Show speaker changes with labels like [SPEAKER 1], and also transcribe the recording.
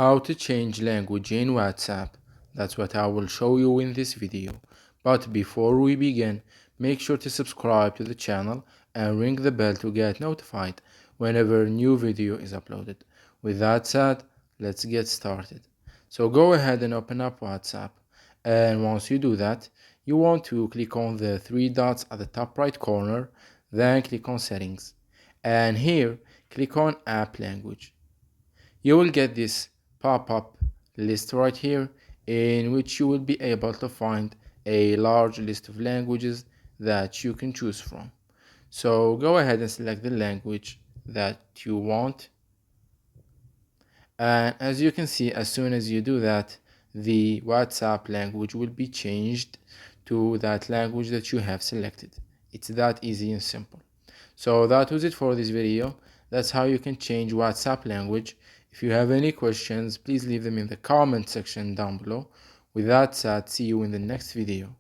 [SPEAKER 1] How to change language in WhatsApp. That's what I will show you in this video. But before we begin, make sure to subscribe to the channel and ring the bell to get notified whenever a new video is uploaded. With that said, let's get started. So go ahead and open up WhatsApp, and once you do that, you want to click on the three dots at the top right corner, then click on settings, and here click on app language. You will get this pop-up list right here, in which you will be able to find a large list of languages that you can choose from. So go ahead and select the language that you want, and as you can see, as soon as you do that, the WhatsApp language will be changed to that language that you have selected. It's that easy and simple. So that was it for this video. That's how you can change WhatsApp language. If you have any questions, please leave them in the comment section down below. With that said, see you in the next video.